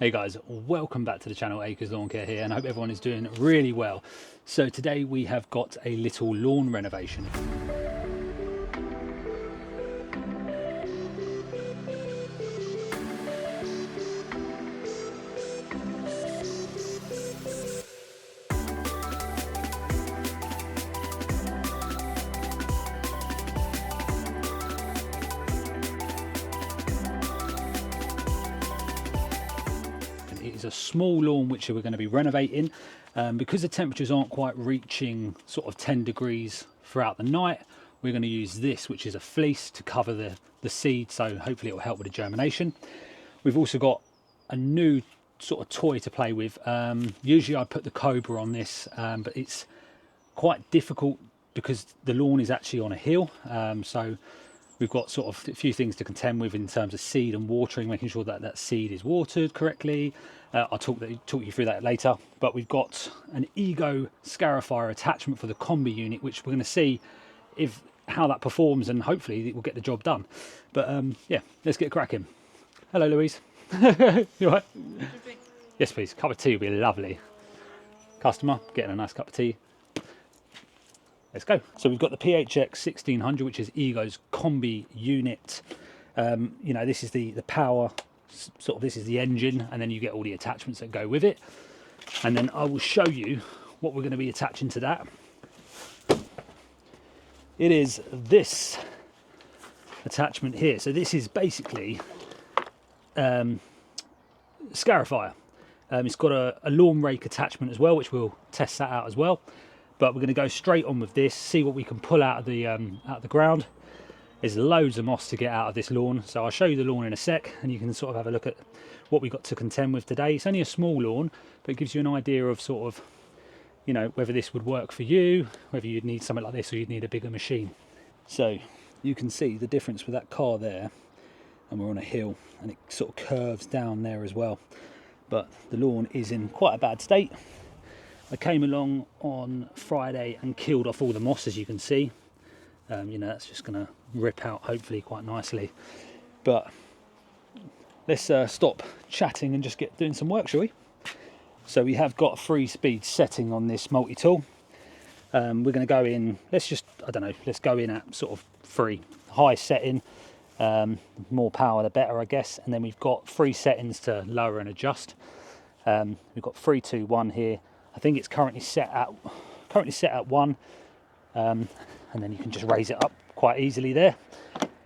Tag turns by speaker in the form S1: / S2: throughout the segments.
S1: Hey guys, welcome back to the channel. Acres Lawn Care here, and I hope everyone is doing really well. So today we have got a little lawn renovation. It's a small lawn which we're going to be renovating because the temperatures aren't quite reaching sort of 10 degrees throughout the night. We're going to use this, which is a fleece, to cover the seed, so hopefully it will help with the germination. We've also got a new sort of toy to play with. Usually I put the Cobra on this, but it's quite difficult because the lawn is actually on a hill, so we've got sort of a few things to contend with in terms of seed and watering, making sure that that seed is watered correctly. I'll talk you through that later. But we've got an Ego Scarifier attachment for the combi unit, which we're going to see how that performs, and hopefully it will get the job done. But yeah, let's get cracking. Hello, Louise. You all right? Yes, please. Cup of tea would be lovely. Customer getting a nice cup of tea. Let's go. So we've got the PHX 1600, which is Ego's combi unit. You know, this is the power, sort of this is the engine, and then you get all the attachments that go with it. And then I will show you what we're going to be attaching to that. It is this attachment here. So this is basically Scarifying. It's got a lawn rake attachment as well, which we'll test that out as well. But we're going to go straight on with this, see what we can pull out of the ground. There's loads of moss to get out of this lawn, so I'll show you the lawn in a sec, and you can sort of have a look at what we got to contend with today. It's only a small lawn, but it gives you an idea of sort of, you know, whether this would work for you, whether you'd need something like this or you'd need a bigger machine. So you can see the difference with that car there, and we're on a hill, and it sort of curves down there as well. But the lawn is in quite a bad state. I came along on Friday and killed off all the moss, as you can see. You know, that's just going to rip out hopefully quite nicely. But let's stop chatting and just get doing some work, shall we? So we have got a 3-speed setting on this multi-tool. We're going to go in, let's go in at sort of 3. High setting, more power the better, I guess. And then we've got 3 settings to lower and adjust. We've got 3, 2, 1 here. I think it's currently set at 1, and then you can just raise it up quite easily there.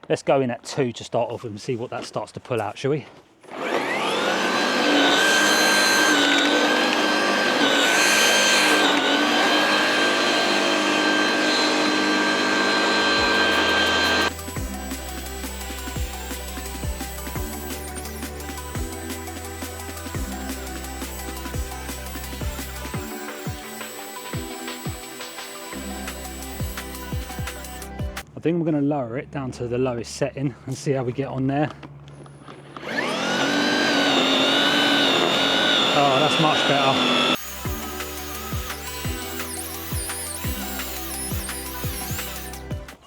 S1: Let's go in at 2 to start off and see what that starts to pull out, shall we? I think we're going to lower it down to the lowest setting and see how we get on there. Oh, that's much better.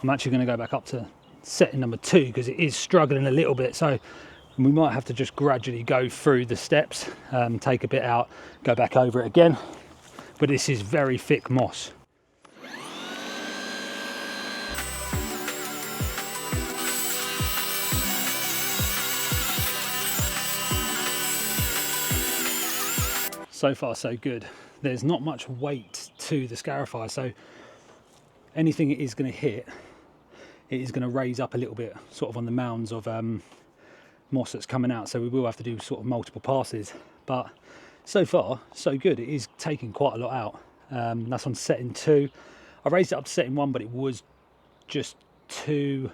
S1: I'm actually going to go back up to setting number 2 because it is struggling a little bit, so we might have to just gradually go through the steps, take a bit out, go back over it again. But this is very thick moss. So far so good. There's not much weight to the Scarifier, so anything it is going to hit, it is going to raise up a little bit sort of on the mounds of moss that's coming out, so we will have to do sort of multiple passes. But so far so good. It is taking quite a lot out. That's on setting 2. I raised it up to setting 1, but it was just too,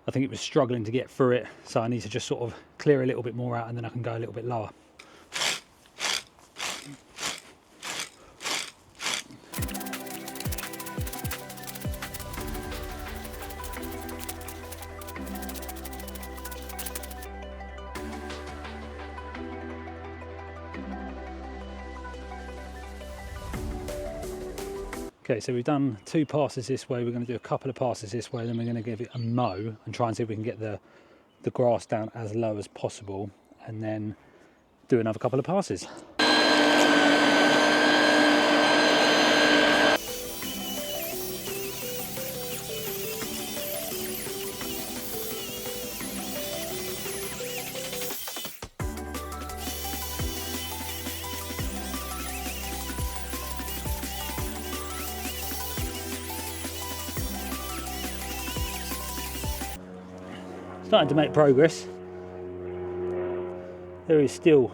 S1: I think it was struggling to get through it, so I need to just sort of clear a little bit more out, and then I can go a little bit lower. Okay, so we've done 2 passes this way. We're going to do a couple of passes this way, then we're going to give it a mow and try and see if we can get the grass down as low as possible, and then do another couple of passes. Starting to make progress. There is still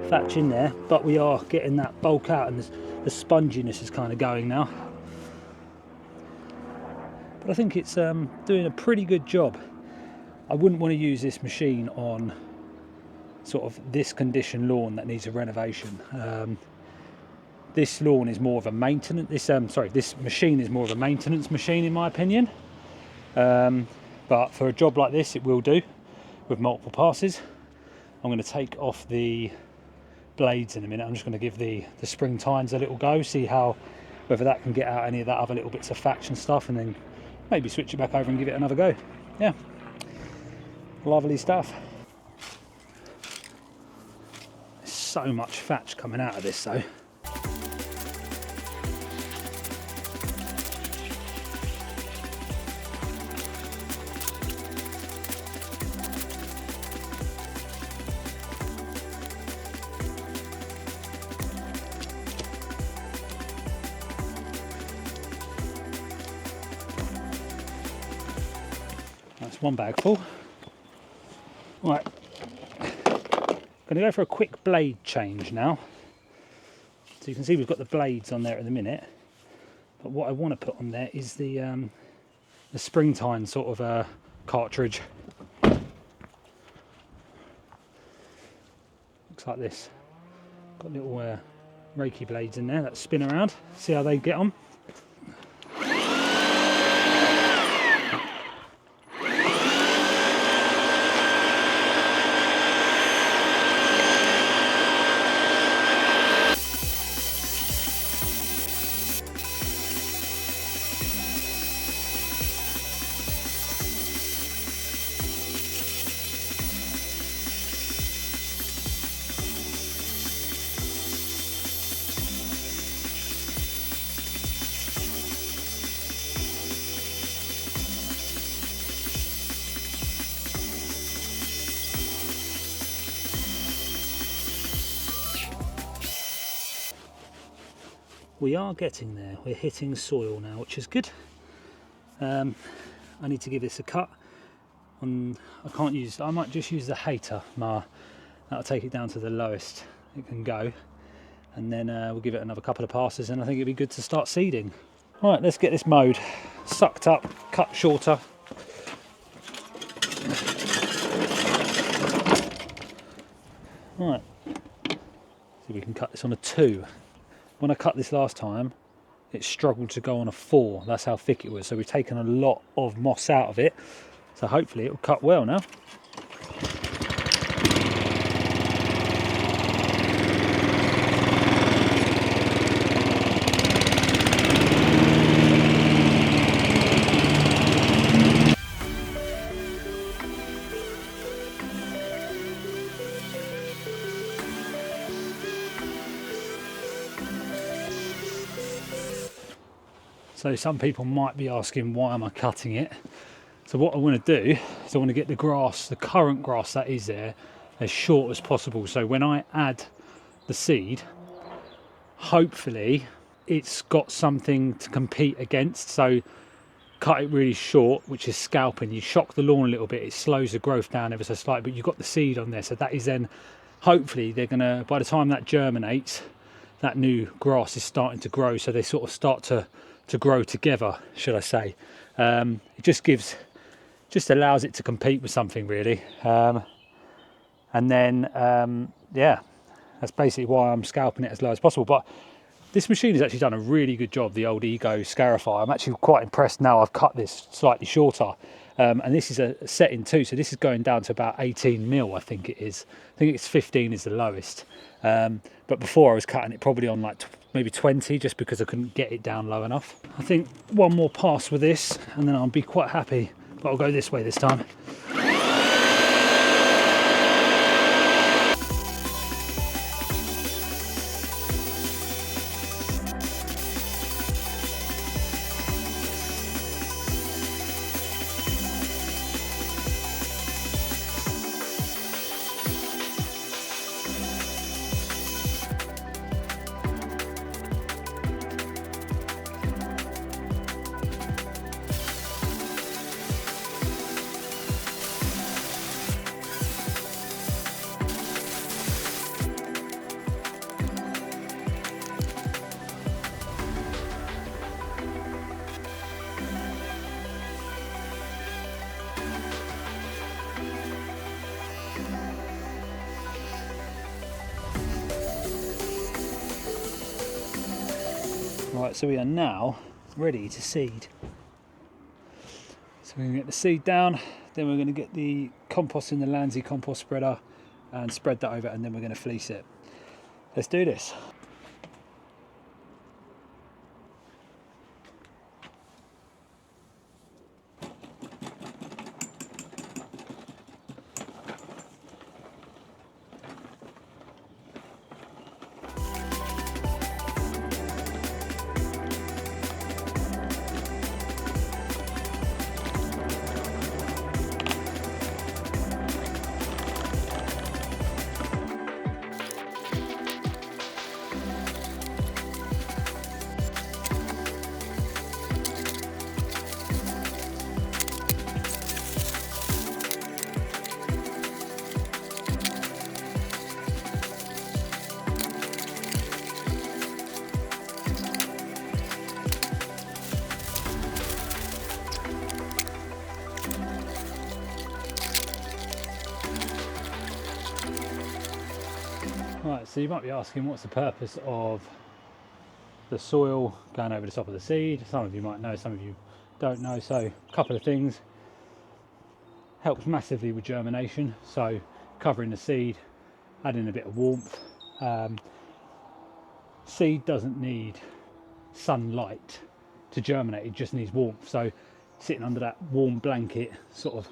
S1: thatch in there, but we are getting that bulk out, and the sponginess is kind of going now. But I think it's doing a pretty good job. I wouldn't want to use this machine on sort of this condition lawn that needs a renovation. This lawn is more of a maintenance. This machine is more of a maintenance machine in my opinion. But for a job like this, it will do with multiple passes. I'm going to take off the blades in a minute. I'm just going to give the spring tines a little go, see whether that can get out any of that other little bits of thatch and stuff, and then maybe switch it back over and give it another go. Yeah, lovely stuff. There's so much thatch coming out of this though. That's one bag full. Right, going to go for a quick blade change now. So you can see we've got the blades on there at the minute, but what I want to put on there is the spring tine sort of cartridge. Looks like this. Got little Reiki blades in there that spin around. See how they get on. We are getting there. We're hitting soil now, which is good. I need to give this a cut. I might just use the hater mower. That'll take it down to the lowest it can go, and then we'll give it another couple of passes, and I think it'd be good to start seeding. All right, let's get this mowed, sucked up, cut shorter. All right, see if we can cut this on a 2. When I cut this last time, it struggled to go on a 4. That's how thick it was. So we've taken a lot of moss out of it. So hopefully it will cut well now. So some people might be asking, why am I cutting it? So what I want to do is I want to get the grass, the current grass that is there, as short as possible. So when I add the seed, hopefully it's got something to compete against. So cut it really short, which is scalping. You shock the lawn a little bit, it slows the growth down ever so slightly, but you've got the seed on there. So that is then, hopefully they're gonna, by the time that germinates, that new grass is starting to grow. So they sort of start to grow together, should I say. It just allows it to compete with something really. And then yeah, that's basically why I'm scalping it as low as possible. But this machine has actually done a really good job, the old Ego Scarify. I'm actually quite impressed now. I've cut this slightly shorter, and this is a setting 2, so this is going down to about 18 mil, I think it is. I think it's 15 is the lowest, but before I was cutting it probably on like maybe 20, just because I couldn't get it down low enough. I think one more pass with this and then I'll be quite happy, but I'll go this way this time. Right, so we are now ready to seed. So we're going to get the seed down, then we're going to get the compost in the Landsy compost spreader and spread that over, and then we're going to fleece it. Let's do this. Right, so you might be asking, what's the purpose of the soil going over the top of the seed? Some of you might know, some of you don't know. So a couple of things. Helps massively with germination, so covering the seed, adding a bit of warmth. Seed doesn't need sunlight to germinate, it just needs warmth. So sitting under that warm blanket of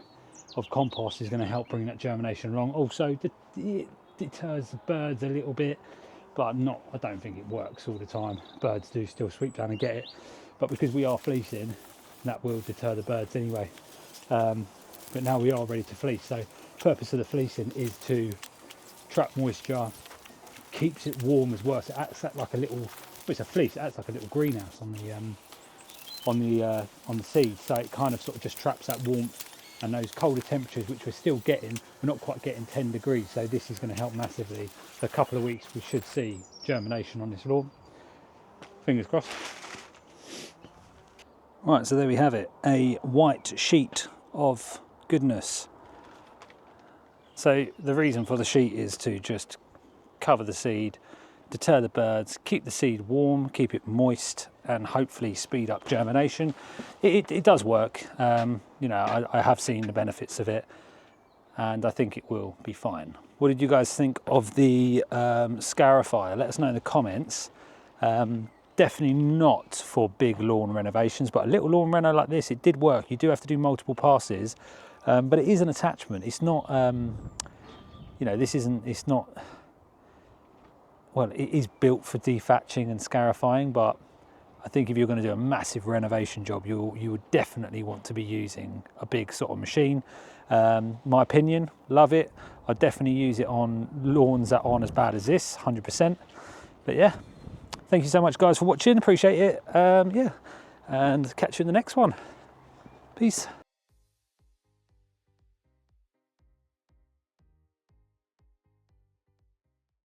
S1: compost is going to help bring that germination along. Also, it deters the birds a little bit, but I don't think it works all the time. Birds do still sweep down and get it, but because we are fleecing, that will deter the birds anyway. But now we are ready to fleece. So the purpose of the fleecing is to trap moisture, keeps it warm as well. So it acts like a little, well, it's a fleece, it acts like a little greenhouse on the seed. So it kind of sort of just traps that warmth and those colder temperatures, which we're still getting. We're not quite getting 10 degrees, so this is going to help massively. So a couple of weeks we should see germination on this lawn. Fingers crossed. Right, so there we have it, a white sheet of goodness. So the reason for the sheet is to just cover the seed, deter the birds, keep the seed warm, keep it moist, and hopefully speed up germination. It does work. You know, I have seen the benefits of it, and I think it will be fine. What did you guys think of the Scarifier? Let us know in the comments. Definitely not for big lawn renovations, but a little lawn reno like this, it did work. You do have to do multiple passes, but it is an attachment. It's not, you know, it's not, well, it is built for dethatching and scarifying, but I think if you're going to do a massive renovation job, you would definitely want to be using a big sort of machine. My opinion, love it. I'd definitely use it on lawns that aren't as bad as this, 100%. But yeah, thank you so much guys for watching, appreciate it. Yeah, and catch you in the next one. Peace.